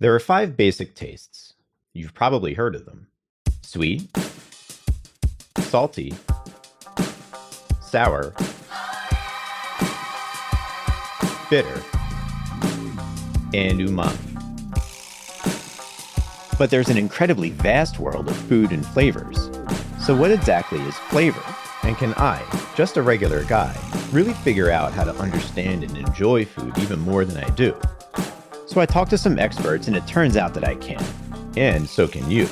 There are five basic tastes. You've probably heard of them. Sweet, salty, sour, bitter, and umami. But there's an incredibly vast world of food and flavors. So what exactly is flavor? And can I, just a regular guy, really figure out how to understand and enjoy food even more than I do? So I talked to some experts, and it turns out that I can. And so can you.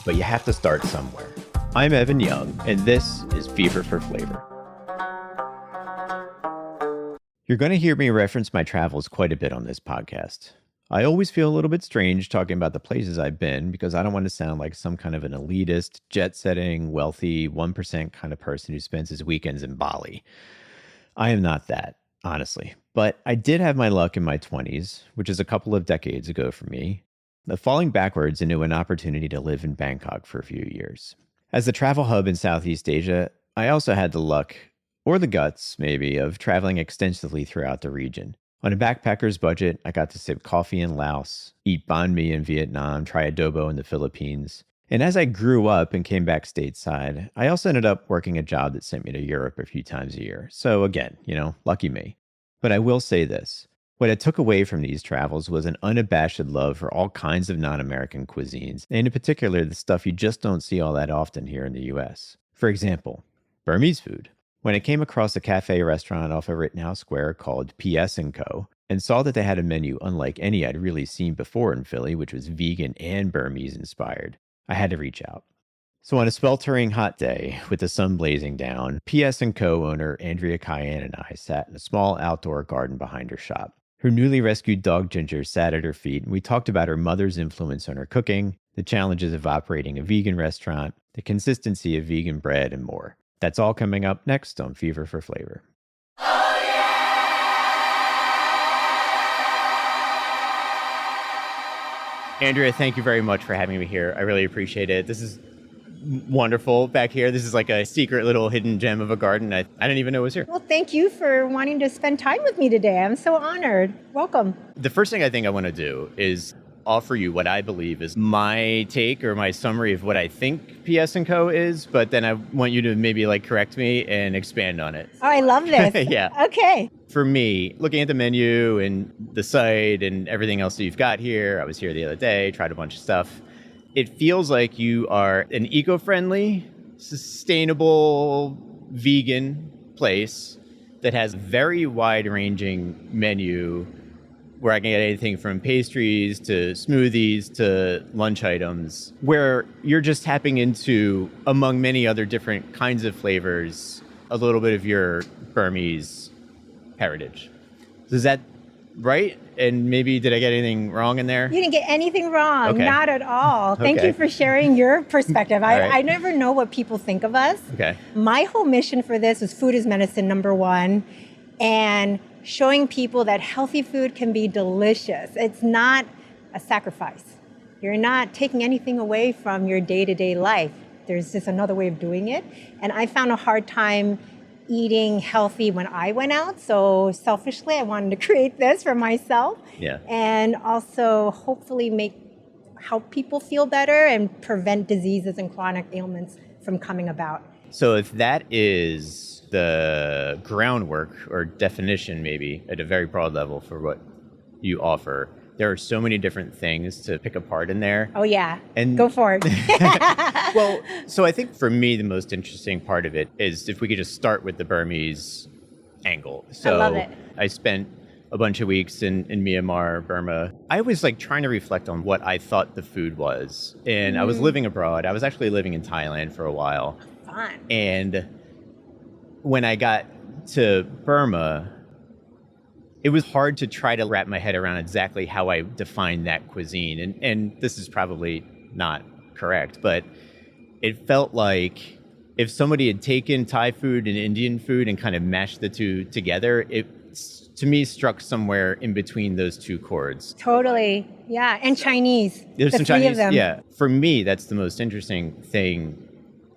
But you have to start somewhere. I'm Evan Young, and this is Fever for Flavor. You're going to hear me reference my travels quite a bit on this podcast. I always feel a little bit strange talking about the places I've been because I don't want to sound like some kind of an elitist, jet-setting, wealthy, 1% kind of person who spends his weekends in Bali. I am not that, honestly. But I did have my luck in my 20s, which is a couple of decades ago for me, of falling backwards into an opportunity to live in Bangkok for a few years. As the travel hub in Southeast Asia, I also had the luck, or the guts, maybe, of traveling extensively throughout the region. On a backpacker's budget, I got to sip coffee in Laos, eat banh mi in Vietnam, try adobo in the Philippines. And as I grew up and came back stateside, I also ended up working a job that sent me to Europe a few times a year. So again, lucky me. But I will say this. What I took away from these travels was an unabashed love for all kinds of non-American cuisines, and in particular, the stuff you just don't see all that often here in the US. For example, Burmese food. When I came across a cafe restaurant off of Rittenhouse Square called P.S. & Co. and saw that they had a menu unlike any I'd really seen before in Philly, which was vegan and Burmese-inspired, I had to reach out. So on a sweltering hot day with the sun blazing down, P.S. & Co. owner Andrea Kyan and I sat in a small outdoor garden behind her shop. Her newly rescued dog Ginger sat at her feet, and we talked about her mother's influence on her cooking, the challenges of operating a vegan restaurant, the consistency of vegan bread, and more. That's all coming up next on Fever for Flavor. Oh, yeah! Andrea, thank you very much for having me here. I really appreciate it. This is wonderful back here. This is like a secret little hidden gem of a garden. I didn't even know it was here. Well, thank you for wanting to spend time with me today. I'm so honored. Welcome. The first thing I think I want to do is offer you what I believe is my take or my summary of what I think P.S. & Co. is, but then I want you to maybe correct me and expand on it. Oh, I love this. Yeah. Okay. For me, looking at the menu and the site and everything else that you've got here, I was here the other day, tried a bunch of stuff. It feels like you are an eco-friendly, sustainable, vegan place that has a very wide-ranging menu where I can get anything from pastries to smoothies to lunch items, where you're just tapping into, among many other different kinds of flavors, a little bit of your Burmese heritage. Is that right? And maybe did I get anything wrong in there? You didn't get anything wrong. Okay. Not at all. Thank Okay. you for sharing your perspective. All right. I never know what people think of us. Okay. My whole mission for this was food is medicine, number one, and showing people that healthy food can be delicious. It's not a sacrifice. You're not taking anything away from your day-to-day life. There's just another way of doing it. And I found a hard time eating healthy when I went out. So selfishly, I wanted to create this for myself. Yeah. And also hopefully help people feel better and prevent diseases and chronic ailments from coming about. So if that is the groundwork or definition, maybe at a very broad level for what you offer, there are so many different things to pick apart in there. Oh yeah, And go for it. Well, so I think for me, the most interesting part of it is if we could just start with the Burmese angle. So I love it. I spent a bunch of weeks in Myanmar, Burma. I was trying to reflect on what I thought the food was. And I was living abroad. I was actually living in Thailand for a while. Fun. And when I got to Burma, it was hard to try to wrap my head around exactly how I define that cuisine. And this is probably not correct, but it felt like if somebody had taken Thai food and Indian food and kind of mashed the two together, it, to me, struck somewhere in between those two chords. Totally. Yeah. And Chinese. There's the some three Chinese, of them. yeah. For me, that's the most interesting thing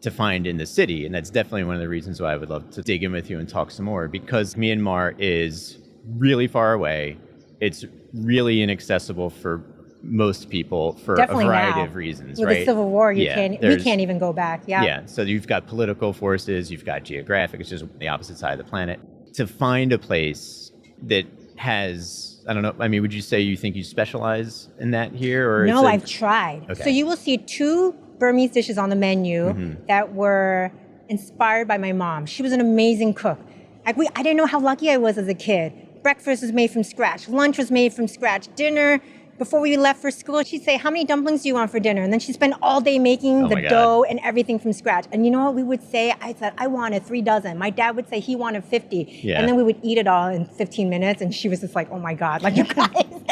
to find in the city. And that's definitely one of the reasons why I would love to dig in with you and talk some more, because Myanmar is really far away. It's really inaccessible for most people for Definitely a variety now. of reasons, With right? the Civil War, we there's- can't even go back. Yeah. Yeah, so you've got political forces, you've got geographic, it's just the opposite side of the planet. To find a place that has, I don't know, I mean, would you say you think you specialize in that here? Or No, I've tried. Okay. So you will see 2 Burmese dishes on the menu that were inspired by my mom. She was an amazing cook. I didn't know how lucky I was as a kid. Breakfast was made from scratch. Lunch was made from scratch. Dinner, before we left for school, she'd say, how many dumplings do you want for dinner? And then she'd spend all day making the dough and everything from scratch. And you know what we would say? I said, I wanted 3 dozen. My dad would say he wanted 50. Yeah. And then we would eat it all in 15 minutes. And she was just like, oh my God, like you guys.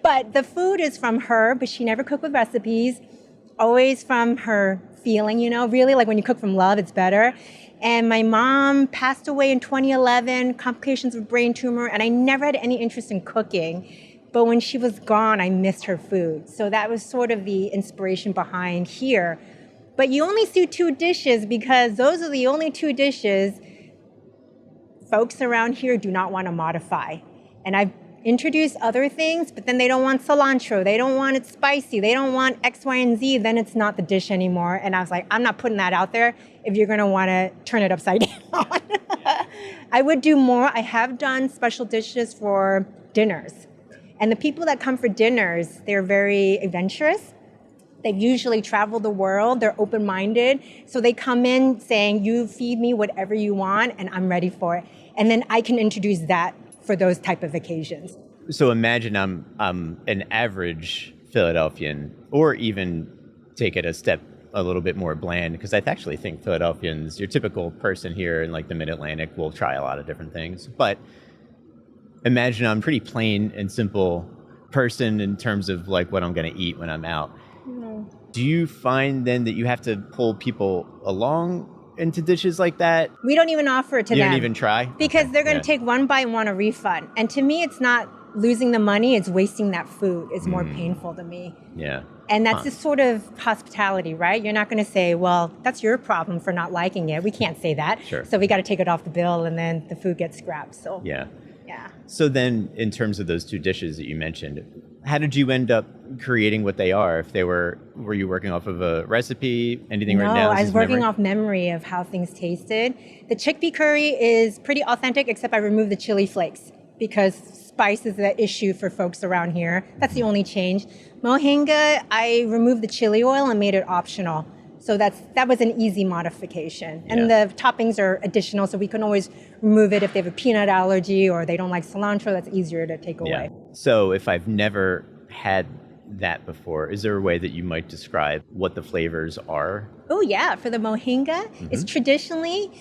But the food is from her, but she never cooked with recipes. Always from her feeling, you know, really like when you cook from love, it's better. And my mom passed away in 2011, complications of brain tumor, and I never had any interest in cooking. But when she was gone, I missed her food. So that was sort of the inspiration behind here. But you only see 2 dishes because those are the only 2 dishes folks around here do not want to modify. And I've introduced other things, but then they don't want cilantro. They don't want it spicy. They don't want X, Y, and Z. Then it's not the dish anymore. And I was like, I'm not putting that out there if you're going to want to turn it upside down. I would do more. I have done special dishes for dinners. And the people that come for dinners, they're very adventurous. They've usually traveled the world. They're open-minded. So they come in saying, you feed me whatever you want, and I'm ready for it. And then I can introduce that for those type of occasions. So imagine I'm an average Philadelphian, or even take it a little bit more bland, because I actually think Philadelphians, your typical person here in like the Mid-Atlantic, will try a lot of different things. But imagine I'm a pretty plain and simple person in terms of like what I'm going to eat when I'm out. Do you find then that you have to pull people along into dishes like that? We don't even offer it to them. You don't even try? Because they're going to take one bite and want a refund. And to me, it's not losing the money, it's wasting that food. It's more painful to me. Yeah. And that's just sort of hospitality, right? You're not going to say, well, that's your problem for not liking it. We can't say that. Sure. So we got to take it off the bill, and then the food gets scrapped. So Yeah. yeah. So then, in terms of those 2 dishes that you mentioned, how did you end up creating what they are? If they were you working off of a recipe, anything No, right now? I was working off memory of how things tasted. The chickpea curry is pretty authentic, except I removed the chili flakes because spice is the issue for folks around here. That's the only change. Mohinga, I removed the chili oil and made it optional. So that was an easy modification. And the toppings are additional, so we can always remove it if they have a peanut allergy or they don't like cilantro. That's easier to take away. So if I've never had that before, is there a way that you might describe what the flavors are? Oh yeah, for the mohinga, it's traditionally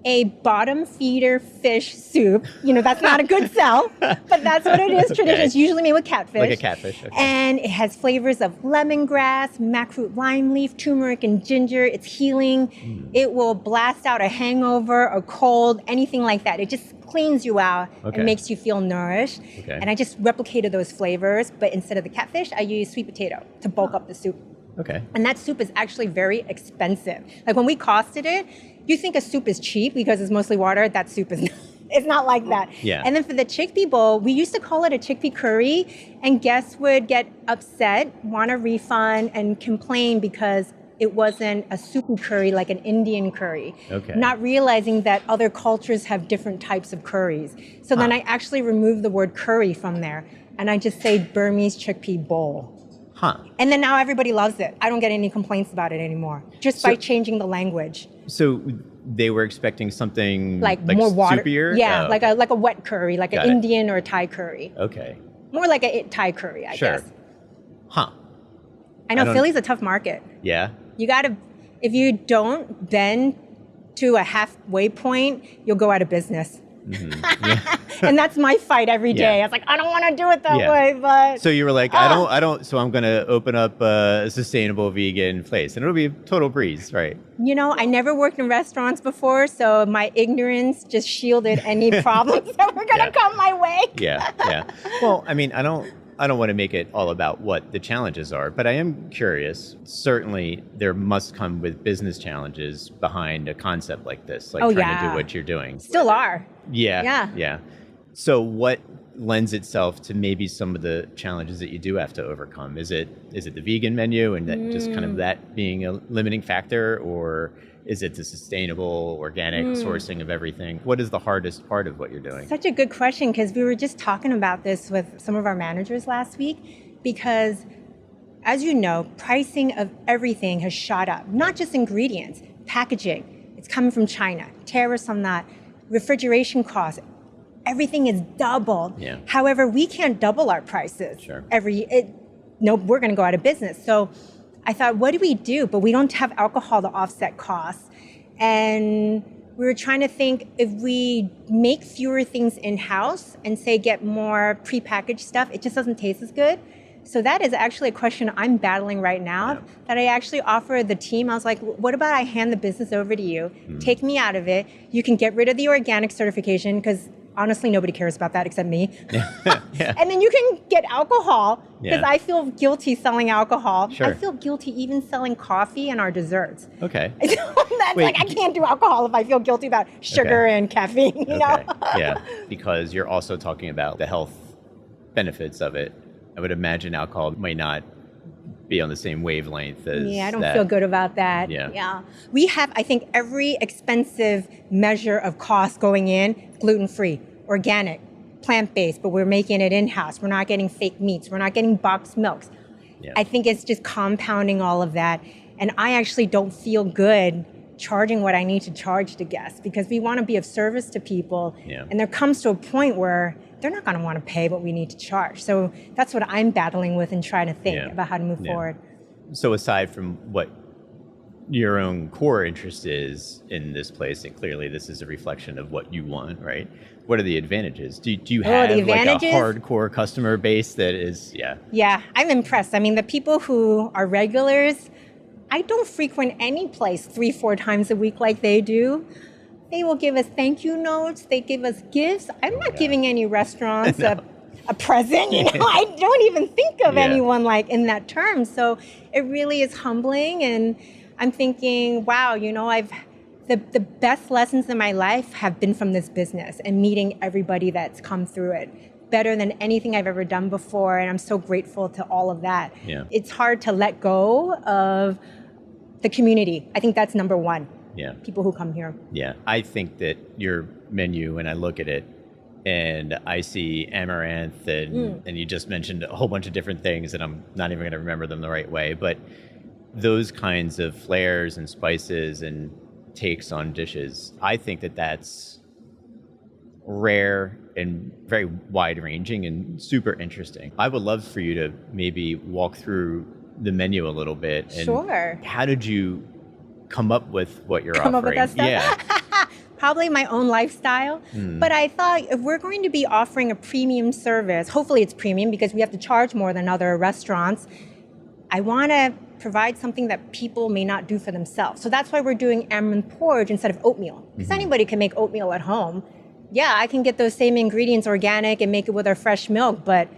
a bottom feeder fish soup. You know, that's not a good sell, but that's what it is. Tradition. It's usually made with catfish. Like a catfish. Okay. And it has flavors of lemongrass, mackroot lime leaf, turmeric, and ginger. It's healing. It will blast out a hangover, a cold, anything like that. It just cleans you out and makes you feel nourished. Okay. And I just replicated those flavors, but instead of the catfish, I used sweet potato to bulk up the soup. Okay. And that soup is actually very expensive. Like when we costed it, you think a soup is cheap because it's mostly water. That soup is not. It's not like that. Yeah. And then for the chickpea bowl, we used to call it a chickpea curry, and guests would get upset, want a refund, and complain because it wasn't a soupy curry like an Indian curry. Okay. Not realizing that other cultures have different types of curries. So then I actually removed the word curry from there, and I just say Burmese chickpea bowl. Huh. And then now everybody loves it. I don't get any complaints about it anymore, just by changing the language. So they were expecting something like more water. Soupier? Yeah, like a wet curry, like Got an it. Indian or a Thai curry. Okay. More like a Thai curry, I guess. Huh. I know Philly's a tough market. Yeah. You gotta, if you don't bend to a halfway point, you'll go out of business. Yeah. And that's my fight every day. I was like, I don't want to do it that way, but So you were like, I don't. So I'm going to open up a sustainable vegan place, and it'll be a total breeze, right? you know, I never worked in restaurants before, so my ignorance just shielded any problems that were gonna come my way. Yeah. Well, I mean, I don't want to make it all about what the challenges are, but I am curious. Certainly, there must come with business challenges behind a concept like this, like trying to do what you're doing. Still are. Yeah. So what lends itself to maybe some of the challenges that you do have to overcome? Is it the vegan menu and that just kind of that being a limiting factor, or is it the sustainable organic sourcing of everything? What is the hardest part of what you're doing? Such a good question, because we were just talking about this with some of our managers last week, because as you know, pricing of everything has shot up, not just ingredients, packaging. It's coming from China, tariffs on that, refrigeration costs. Everything is doubled. Yeah. However, we can't double our prices. Sure. We're going to go out of business. So I thought, what do we do? But we don't have alcohol to offset costs. And we were trying to think, if we make fewer things in-house and say get more prepackaged stuff, it just doesn't taste as good. So that is actually a question I'm battling right now, that I actually offered the team. I was like, what about I hand the business over to you, take me out of it. You can get rid of the organic certification, because honestly, nobody cares about that except me. Yeah. And then you can get alcohol, because Yeah. I feel guilty selling alcohol. Sure. I feel guilty even selling coffee and our desserts. Okay. That's Wait, like, I can't do alcohol if I feel guilty about sugar and caffeine, you know? Yeah, because you're also talking about the health benefits of it. I would imagine alcohol might not be on the same wavelength as Yeah, I don't that. feel good about that. Yeah. We have, I think, every expensive measure of cost going in, gluten-free, organic, plant-based, but we're making it in-house. We're not getting fake meats. We're not getting boxed milks. Yeah. I think it's just compounding all of that. And I actually don't feel good charging what I need to charge to guests, because we want to be of service to people. Yeah. And there comes to a point where they're not going to want to pay what we need to charge. So that's what I'm battling with and trying to think about how to move forward. So aside from what your own core interest is in this place, and clearly this is a reflection of what you want, right? What are the advantages? Do you have like a hardcore customer base that is, Yeah, I'm impressed. I mean, the people who are regulars, I don't frequent any place 3-4 times a week like they do. They will give us thank you notes. They give us gifts. I'm not giving any restaurants a present. You know, I don't even think of anyone like in that term. So it really is humbling. And I'm thinking, wow, you know, the best lessons in my life have been from this business and meeting everybody that's come through it. Better than anything I've ever done before. And I'm so grateful to all of that. Yeah. It's hard to let go of the community. I think that's number one. Yeah. People who come here. Yeah. I think that your menu, when I look at it and I see amaranth and you just mentioned a whole bunch of different things and I'm not even going to remember them the right way, but those kinds of flares and spices and takes on dishes, I think that that's rare and very wide ranging and super interesting. I would love for you to maybe walk through the menu a little bit. And Sure. how did you come up with what you're Come offering? up with that stuff? Yeah. Probably my own lifestyle. But I thought, if we're going to be offering a premium service, hopefully it's premium because we have to charge more than other restaurants, I want to provide something that people may not do for themselves. So that's why we're doing amaranth porridge instead of oatmeal. Because anybody can make oatmeal at home. Yeah, I can get those same ingredients organic and make it with our fresh milk, but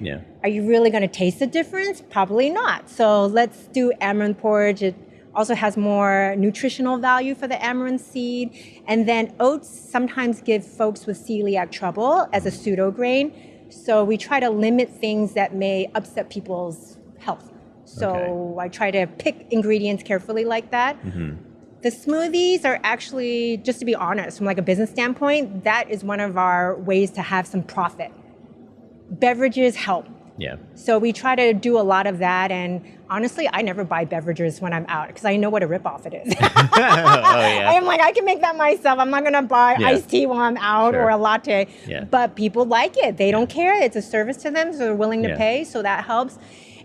are you really going to taste the difference? Probably not. So let's do amaranth porridge. It also has more nutritional value for the amaranth seed. And then oats sometimes give folks with celiac trouble as a pseudo grain. So we try to limit things that may upset people's health. So I try to pick ingredients carefully like that. The smoothies are actually, just to be honest, from like a business standpoint, that is one of our ways to have some profit. Beverages help. Yeah. So we try to do a lot of that. And honestly, I never buy beverages when I'm out because I know what a ripoff it is. I'm like, I can make that myself. I'm not going to buy iced tea while I'm out or a latte. But people like it. They don't care. It's a service to them, so they're willing to pay. So that helps.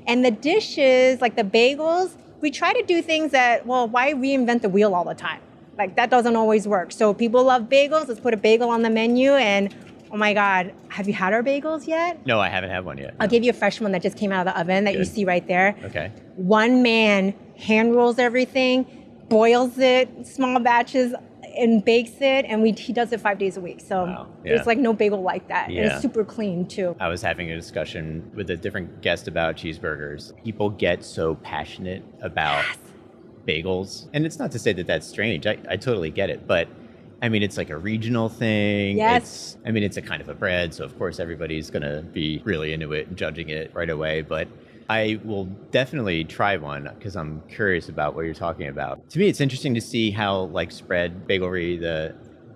And the dishes, like the bagels, we try to do things that, well, why reinvent the wheel all the time? Like that doesn't always work. So people love bagels. Let's put a bagel on the menu. And oh my God, have you had our bagels yet? No, I haven't had one yet. I'll give you a fresh one that just came out of the oven that you see right there. Okay. One man hand rolls everything, boils it, small batches, and bakes it. And he does it 5 days a week. So there's like no bagel like that. And it's super clean too. I was having a discussion with a different guest about cheeseburgers. People get so passionate about bagels. And it's not to say that that's strange. I totally get it. But I mean, it's like a regional thing. Yes. It's a kind of a bread, so of course everybody's going to be really into it and judging it right away. But I will definitely try one because I'm curious about what you're talking about. To me, it's interesting to see how like spread bagelry,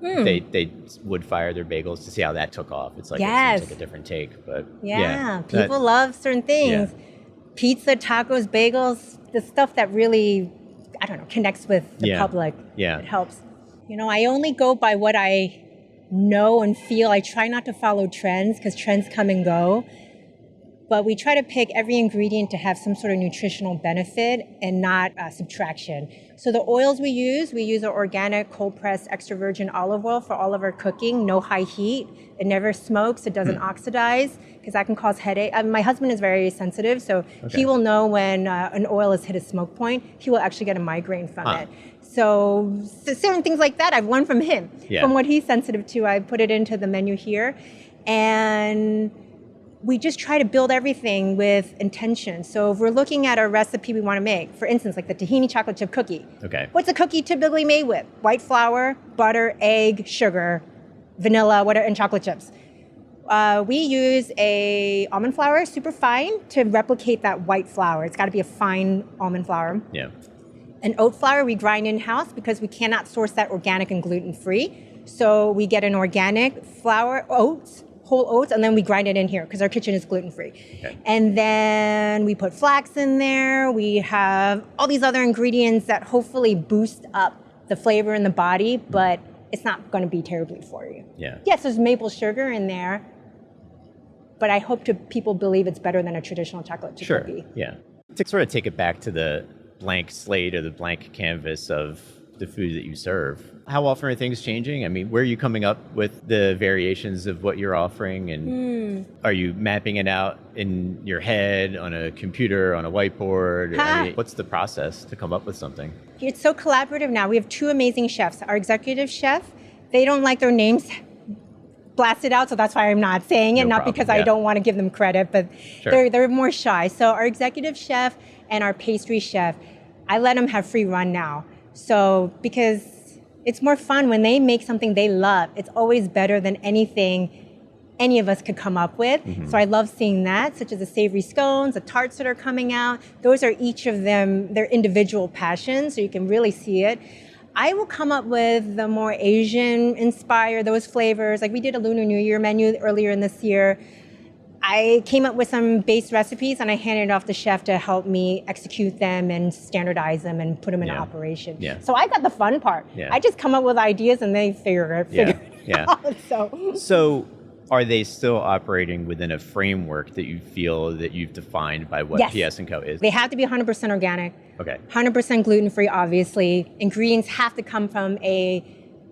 they would fire their bagels to see how that took off. It's like, Yes. it seems like a different take, but People love certain things. Yeah. Pizza, tacos, bagels, the stuff that really, I don't know, connects with the public. Yeah. It helps. I only go by what I know and feel. I try not to follow trends because trends come and go. But we try to pick every ingredient to have some sort of nutritional benefit and not subtraction. So the oils we use our organic cold pressed extra virgin olive oil for all of our cooking, no high heat. It never smokes, it doesn't oxidize because that can cause headache. My husband is very sensitive, so he will know when an oil has hit a smoke point. He will actually get a migraine from it. So certain things like that I've learned from him. From what he's sensitive to, I put it into the menu here. And we just try to build everything with intention. So if we're looking at a recipe we want to make, for instance, like the tahini chocolate chip cookie. Okay. What's a cookie typically made with? White flour, butter, egg, sugar, vanilla, whatever, and chocolate chips. We use a almond flour, super fine, to replicate that white flour. It's got to be a fine almond flour. Yeah. An oat flour we grind in-house because we cannot source that organic and gluten-free. So we get an organic flour, oats, whole oats, and then we grind it in here because our kitchen is gluten-free. Okay. And then we put flax in there. We have all these other ingredients that hopefully boost up the flavor in the body, but it's not going to be terribly for you. Yeah. Yes, there's maple sugar in there, but I hope people believe it's better than a traditional chocolate chip cookie. Yeah. To sort of take it back to the blank slate or the blank canvas of the food that you serve, how often are things changing? I mean, where are you coming up with the variations of what you're offering? And are you mapping it out in your head, on a computer, on a whiteboard? I mean, what's the process to come up with something? It's so collaborative now. We have two amazing chefs. Our executive chef, they don't like their names blasted out, so that's why I'm not saying it, not because I don't want to give them credit, but they're more shy. So our executive chef and our pastry chef, I let them have free run now. So because it's more fun when they make something they love. It's always better than anything any of us could come up with. So I love seeing that, such as the savory scones, the tarts that are coming out. Those are each of them, their individual passions, so you can really see it. I will come up with the more Asian-inspired, those flavors. Like we did a Lunar New Year menu earlier in this year. I came up with some base recipes and I handed it off the chef to help me execute them and standardize them and put them into operation. So I got the fun part. I just come up with ideas and they figure it out. So are they still operating within a framework that you feel that you've defined by what P.S. & Co. is? They have to be 100% organic. Okay. 100% gluten-free, obviously. Ingredients have to come from a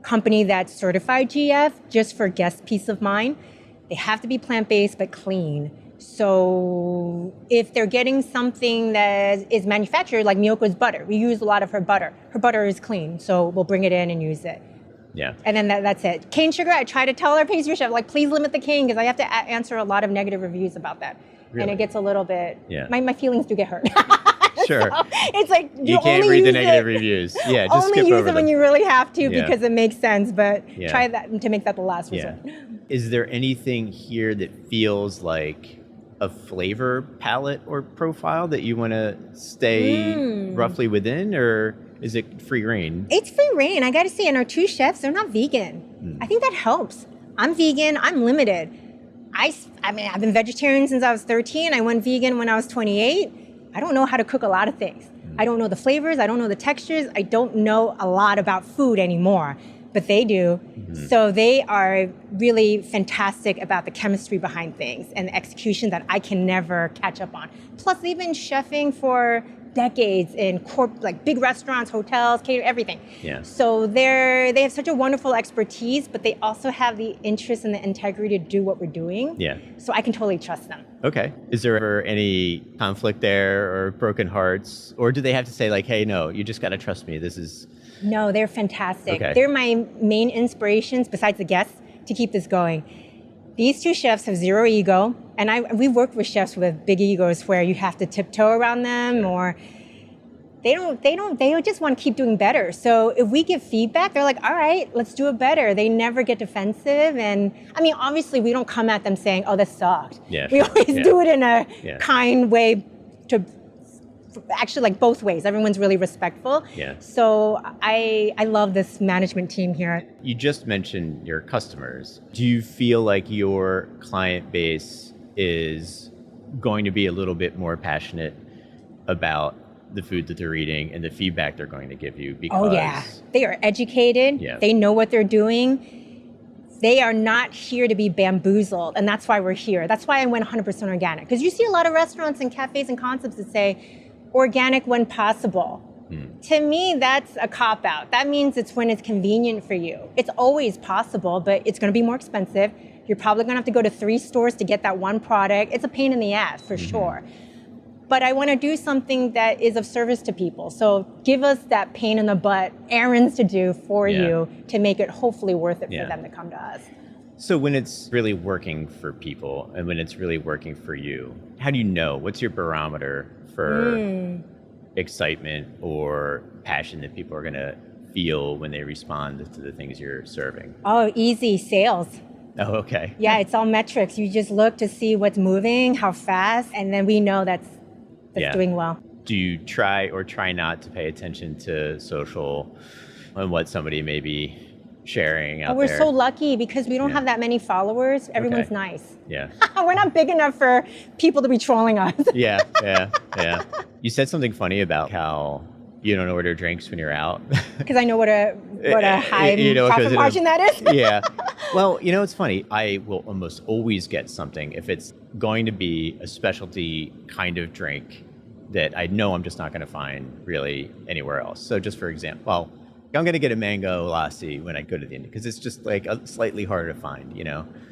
company that's certified GF, just for guest peace of mind. They have to be plant-based but clean. So if they're getting something that is manufactured, like Miyoko's butter, we use a lot of her butter. Her butter is clean, so we'll bring it in and use it. Yeah. And then that's it. Cane sugar, I try to tell our pastry chef, like, please limit the cane, because I have to answer a lot of negative reviews about that. Really? And it gets a little bit, my feelings do get hurt. Sure. So it's like you can't read the negative reviews. Yeah, just only skip use over it when them. you really have to because it makes sense, but try that to make that the last resort. Is there anything here that feels like a flavor palette or profile that you want to stay roughly within, or is it free reign? It's free reign. I got to say, and our two chefs, they're not vegan. I think that helps. I'm vegan. I'm limited. I mean, I've been vegetarian since I was 13. I went vegan when I was 28. I don't know how to cook a lot of things. I don't know the flavors. I don't know the textures. I don't know a lot about food anymore, but they do. So they are really fantastic about the chemistry behind things and the execution that I can never catch up on. Plus, they've been chefing for decades in like big restaurants, hotels, catering, everything. So they have such a wonderful expertise, but they also have the interest and the integrity to do what we're doing. So I can totally trust them. Okay. Is there ever any conflict there or broken hearts? Or do they have to say like, hey, no, you just got to trust me. This is... No, they're fantastic. Okay. They're my main inspirations, besides the guests, to keep this going. These two chefs have zero ego. And we've worked with chefs with big egos where you have to tiptoe around them, or They just want to keep doing better. So if we give feedback, they're like, all right, let's do it better. They never get defensive. And I mean, obviously we don't come at them saying, oh, this sucked. Yeah, we sure. always Yeah. do it in a Yeah. kind way, to actually, like, both ways. Everyone's really respectful. Yeah. So I love this management team here. You just mentioned your customers. Do you feel like your client base is going to be a little bit more passionate about the food that they're eating and the feedback they're going to give you? Because Oh, yeah. They are educated. Yeah. They know what they're doing. They are not here to be bamboozled. And that's why we're here. That's why I went 100% organic. Because you see a lot of restaurants and cafes and concepts that say organic when possible. To me, that's a cop-out. That means it's when it's convenient for you. It's always possible, but it's going to be more expensive. You're probably going to have to go to 3 stores to get that one product. It's a pain in the ass, for sure. But I want to do something that is of service to people. So give us that pain in the butt, errands to do for you to make it hopefully worth it for them to come to us. So when it's really working for people and when it's really working for you, how do you know? What's your barometer for excitement or passion that people are going to feel when they respond to the things you're serving? Oh, easy sales. Oh, okay. Yeah, it's all metrics. You just look to see what's moving, how fast, and then we know that's doing well. Do you try or try not to pay attention to social and what somebody may be sharing out We're there? so lucky because we don't have that many followers. Everyone's nice. Yeah. We're not big enough for people to be trolling us. Yeah. You said something funny about how you don't order drinks when you're out. Because I know what a high profit margin that is. Yeah. Well, it's funny. I will almost always get something if it's going to be a specialty kind of drink that I know I'm just not going to find really anywhere else. So just for example, I'm going to get a mango lassi when I go to the Indian because it's just like slightly harder to find,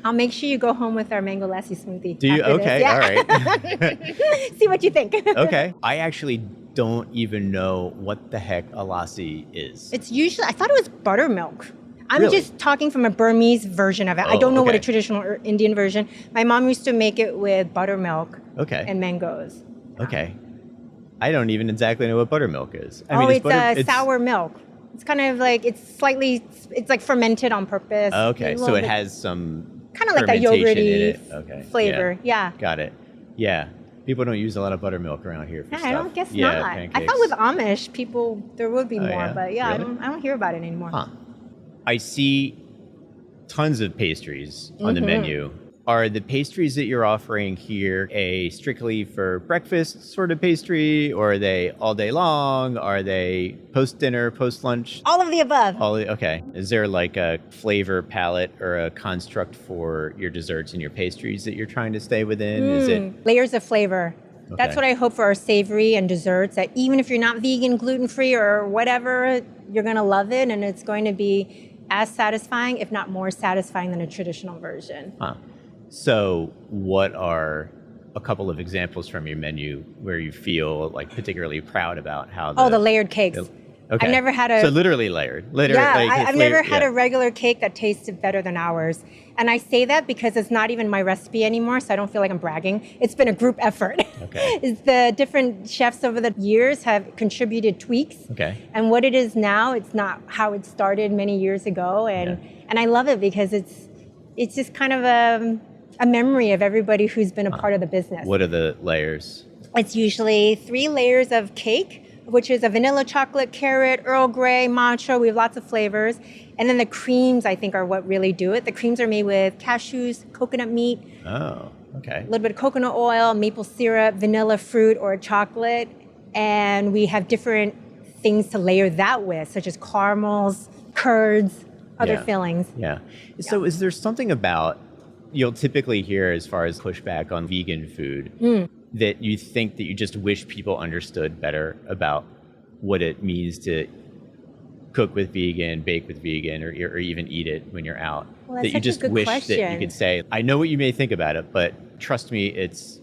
I'll make sure you go home with our mango lassi smoothie. Do you? Okay. Yeah. All right. See what you think. Okay. I actually don't even know what the heck a lassi is. It's usually, I thought it was buttermilk. I'm Really? just talking from a Burmese version of it. I don't know what a okay. traditional Indian version. My mom used to make it with buttermilk and mangoes. Okay. I don't even exactly know what buttermilk is. It's sour milk. It's kind of like, it's like fermented on purpose. Okay, so it has some kind of like a yogurty flavor. Yeah. Got it. Yeah. People don't use a lot of buttermilk around here for stuff. I don't guess Yeah, not. pancakes. I thought with Amish people there would be more, yeah? but yeah, Really? I don't hear about it anymore. Huh. I see tons of pastries on the menu. Are the pastries that you're offering here a strictly for breakfast sort of pastry, or are they all day long? Are they post-dinner, post-lunch? All of the above. Okay. Is there like a flavor palette or a construct for your desserts and your pastries that you're trying to stay within? Is it Layers of flavor. That's Okay. what I hope for our savory and desserts, that even if you're not vegan, gluten-free, or whatever, you're going to love it, and it's going to be as satisfying, if not more satisfying than a traditional version. Huh. So what are a couple of examples from your menu where you feel like particularly proud about how The layered cakes. Okay. I've never had So literally layered. I've never had a regular cake that tasted better than ours. And I say that because it's not even my recipe anymore, so I don't feel like I'm bragging. It's been a group effort. Okay. It's the different chefs over the years have contributed tweaks. Okay. And what it is now, it's not how it started many years ago. And I love it because it's just kind of a memory of everybody who's been a part of the business. What are the layers? It's usually 3 layers of cake, which is a vanilla chocolate, carrot, Earl Grey, matcha. We have lots of flavors. And then the creams, I think, are what really do it. The creams are made with cashews, coconut meat, Oh, okay. a little bit of coconut oil, maple syrup, vanilla fruit, or chocolate. And we have different things to layer that with, such as caramels, curds, other fillings. Yeah. So is there something about, you'll typically hear as far as pushback on vegan food, that you think that you just wish people understood better about what it means to cook with vegan, bake with vegan, or even eat it when you're out? Well, that's that you such a just good wish that question. you could say, I know what you may think about it, but trust me, it's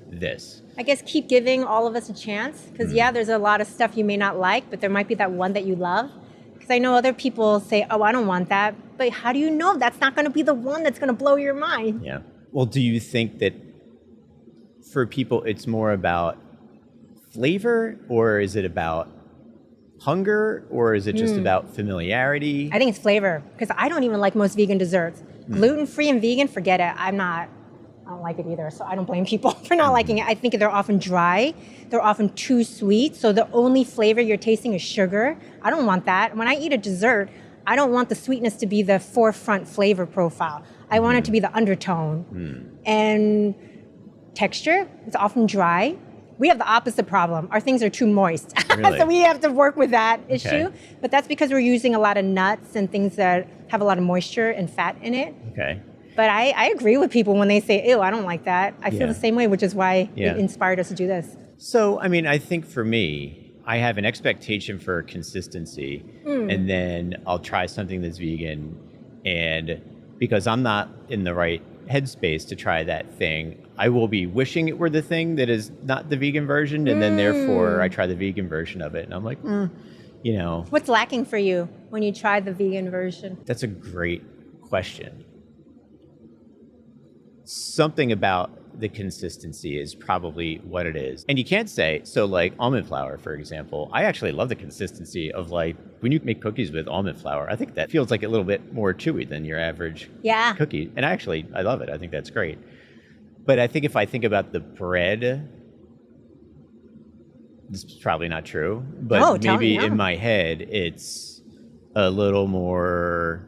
this. I guess keep giving all of us a chance, because there's a lot of stuff you may not like, but there might be that one that you love. Because I know other people say, oh, I don't want that. But how do you know that's not going to be the one that's going to blow your mind? Yeah. Well, do you think that for people, it's more about flavor, or is it about hunger, or is it just about familiarity? I think it's flavor, because I don't even like most vegan desserts. Gluten-free and vegan, forget it. I don't like it either, so I don't blame people for not liking it. I think they're often dry. They're often too sweet, so the only flavor you're tasting is sugar. I don't want that. When I eat a dessert, I don't want the sweetness to be the forefront flavor profile. I want it to be the undertone. And texture, it's often dry. We have the opposite problem. Our things are too moist. Really? So we have to work with that issue. Okay. But that's because we're using a lot of nuts and things that have a lot of moisture and fat in it. Okay. But I agree with people when they say, ew, I don't like that. I feel Yeah. the same way, which is why Yeah. it inspired us to do this. So, I mean, I think for me, I have an expectation for consistency, and then I'll try something that's vegan, and because I'm not in the right headspace to try that thing, I will be wishing it were the thing that is not the vegan version, and then therefore I try the vegan version of it, and I'm like, you know. What's lacking for you when you try the vegan version? That's a great question. Something about the consistency is probably what it is. And you can't say, so like almond flour, for example, I actually love the consistency of like, when you make cookies with almond flour, I think that feels like a little bit more chewy than your average Yeah. cookie. And I love it. I think that's great. But I think if I think about the bread, this is probably not true, but No, tell maybe me, no. in my head, it's a little more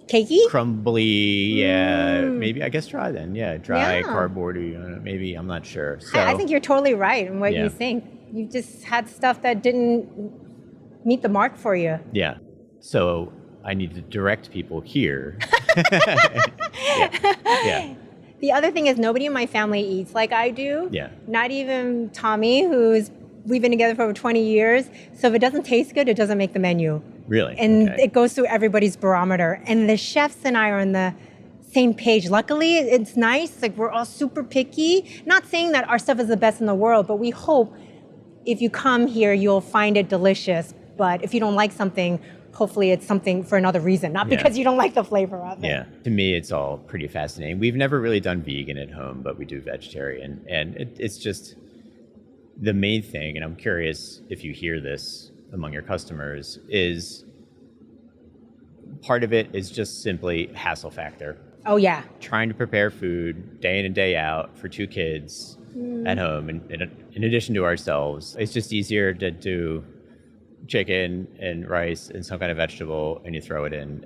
Cakey? crumbly, yeah. Maybe, I guess try then. Yeah, dry, Yeah. cardboardy, maybe, I'm not sure. So, I think you're totally right in what Yeah. you think. You just had stuff that didn't meet the mark for you. yeah. So I need to direct people here. Yeah. The other thing is nobody in my family eats like I do. Yeah. Not even Tommy, we've been together for over 20 years. So if it doesn't taste good, it doesn't make the menu. Really? And Okay. it goes through everybody's barometer. And the chefs and I are on the same page. Luckily, it's nice. Like, we're all super picky. Not saying that our stuff is the best in the world, but we hope if you come here, you'll find it delicious. But if you don't like something, hopefully it's something for another reason, not Yeah. because you don't like the flavor of it. Yeah. To me, it's all pretty fascinating. We've never really done vegan at home, but we do vegetarian. And it's just the main thing, and I'm curious if you hear this among your customers, is part of it is just simply hassle factor. Oh, yeah. Trying to prepare food day in and day out for 2 kids at home, and in addition to ourselves, it's just easier to do chicken and rice and some kind of vegetable, and you throw it in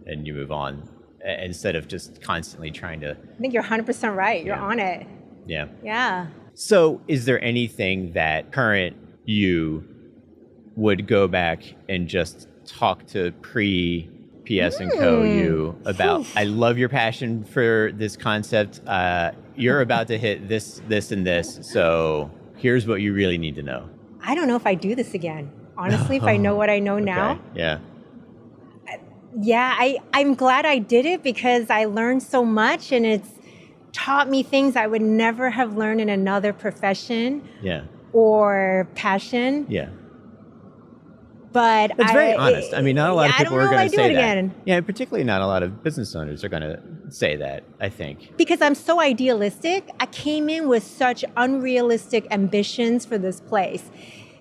and you move on, instead of just constantly trying to. I think you're 100% right. You're Yeah. on it. Yeah. Yeah. So is there anything that current you would go back and just talk to pre-PS and Co. you about? I love your passion for this concept. You're about to hit this, and this. So here's what you really need to know. I don't know if I do this again. Honestly, if I know what I know now. Okay. Yeah. Yeah, I'm glad I did it because I learned so much and it's taught me things I would never have learned in another profession Yeah. or passion. Yeah. But It's very honest. I mean, not a lot of people are going to say that. Again. Yeah, particularly not a lot of business owners are going to say that, I think. Because I'm so idealistic, I came in with such unrealistic ambitions for this place.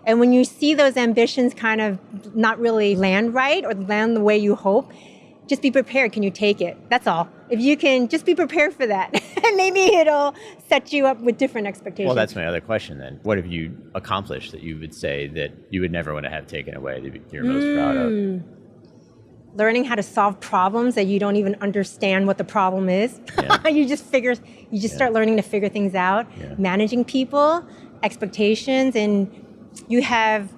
And when you see those ambitions kind of not really land right or land the way you hope, just be prepared. Can you take it? That's all. If you can, just be prepared for that. Maybe it'll set you up with different expectations. Well, that's my other question then. What have you accomplished that you would say that you would never want to have taken away, that you're most proud of? Learning how to solve problems that you don't even understand what the problem is. Yeah. You just start learning to figure things out. Yeah. Managing people, expectations, and you have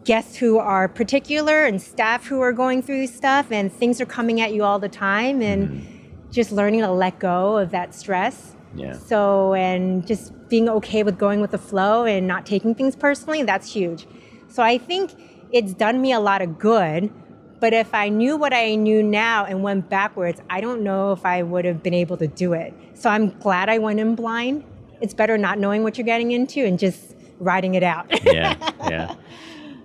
guests who are particular and staff who are going through stuff and things are coming at you all the time, and just learning to let go of that stress. Yeah. So, and just being okay with going with the flow and not taking things personally, that's huge. So I think it's done me a lot of good, but if I knew what I knew now and went backwards, I don't know if I would have been able to do it. So I'm glad I went in blind. It's better not knowing what you're getting into and just riding it out. Yeah.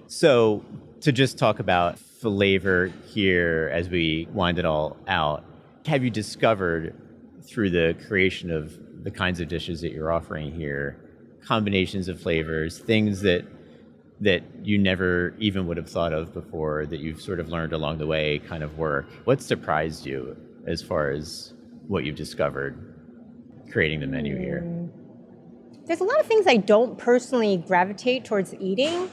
So to just talk about flavor here as we wind it all out, have you discovered through the creation of the kinds of dishes that you're offering here combinations of flavors, things that you never even would have thought of before, that you've sort of learned along the way kind of work. What surprised you as far as what you've discovered creating the menu here? There's a lot of things I don't personally gravitate towards eating.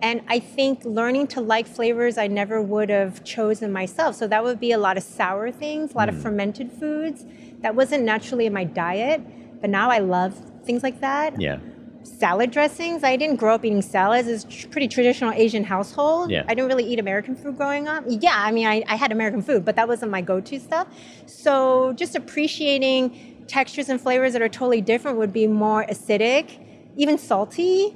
And I think learning to like flavors I never would have chosen myself. So that would be a lot of sour things, a lot of fermented foods. That wasn't naturally in my diet, but now I love things like that. Yeah. Salad dressings. I didn't grow up eating salads. It's a pretty traditional Asian household. Yeah. I didn't really eat American food growing up. Yeah, I mean, I had American food, but that wasn't my go-to stuff. So just appreciating textures and flavors that are totally different would be more acidic, even salty.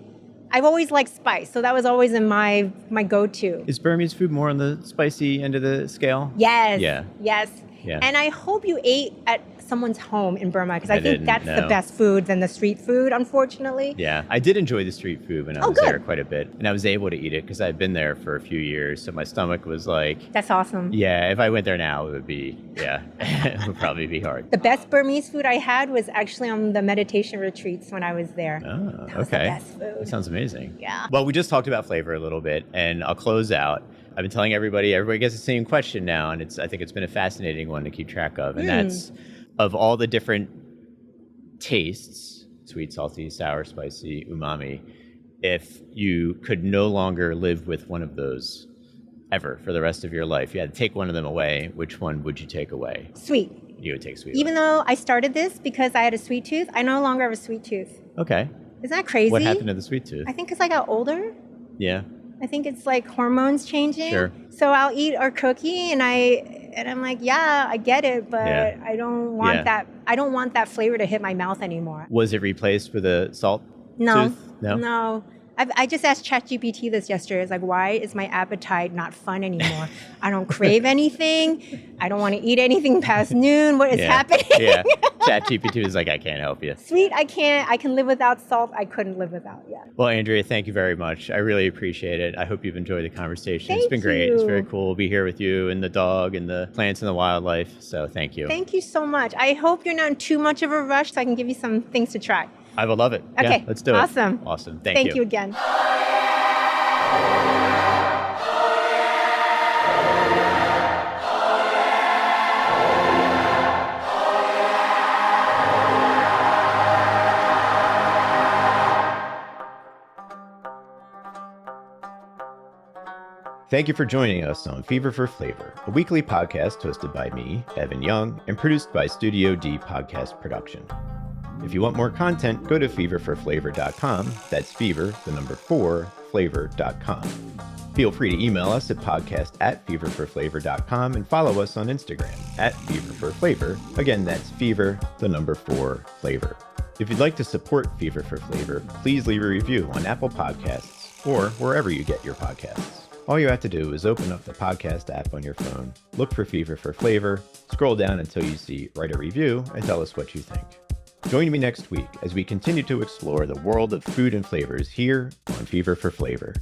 I've always liked spice, so that was always in my go-to. Is Burmese food more on the spicy end of the scale? Yes. Yeah. Yes. Yeah. And I hope you ate at someone's home in Burma, because I think didn't, that's no. the best food than the street food, unfortunately. Yeah, I did enjoy the street food when I was good. there quite a bit. And I was able to eat it because I'd been there for a few years. So my stomach was like, That's awesome. yeah, if I went there now, it would be, it would probably be hard. The best Burmese food I had was actually on the meditation retreats when I was there. Oh, That was the okay. best food. That sounds amazing. Yeah. Well, we just talked about flavor a little bit, and I'll close out. I've been telling everybody gets the same question now, and I think it's been a fascinating one to keep track of. And that's, of all the different tastes, sweet, salty, sour, spicy, umami, if you could no longer live with one of those ever for the rest of your life, you had to take one of them away, which one would you take away? Sweet. You would take sweet. Even though I started this because I had a sweet tooth, I no longer have a sweet tooth. Okay. Isn't that crazy? What happened to the sweet tooth? I think because I got older. Yeah. I think it's like hormones changing. Sure. So I'll eat our cookie and I'm like, yeah, I get it, but I don't want that. I don't want that flavor to hit my mouth anymore. Was it replaced with a salt No. tooth? No. No. I just asked ChatGPT this yesterday. It's like, why is my appetite not fun anymore? I don't crave anything. I don't want to eat anything past noon. What is happening? Yeah. ChatGPT is like, I can't help you. Sweet, I can't. I can live without salt. I couldn't live without, Well, Andrea, thank you very much. I really appreciate it. I hope you've enjoyed the conversation. It's Thank been great. It's you. very cool to be here with you and the dog and the plants and the wildlife. So thank you. Thank you so much. I hope you're not in too much of a rush so I can give you some things to try. I will love it. Okay. Yeah, let's do it. Awesome. Awesome. Thank you again. Thank you for joining us on Fever for Flavor, a weekly podcast hosted by me, Evan Young, and produced by Studio D Podcast Production. If you want more content, go to feverforflavor.com. That's fever, the number 4, flavor.com. Feel free to email us at podcast@feverforflavor.com and follow us on Instagram @feverforflavor. Again, that's fever, the number 4, flavor. If you'd like to support Fever for Flavor, please leave a review on Apple Podcasts or wherever you get your podcasts. All you have to do is open up the podcast app on your phone, look for Fever for Flavor, scroll down until you see Write a Review, and tell us what you think. Join me next week as we continue to explore the world of food and flavors here on Fever for Flavor.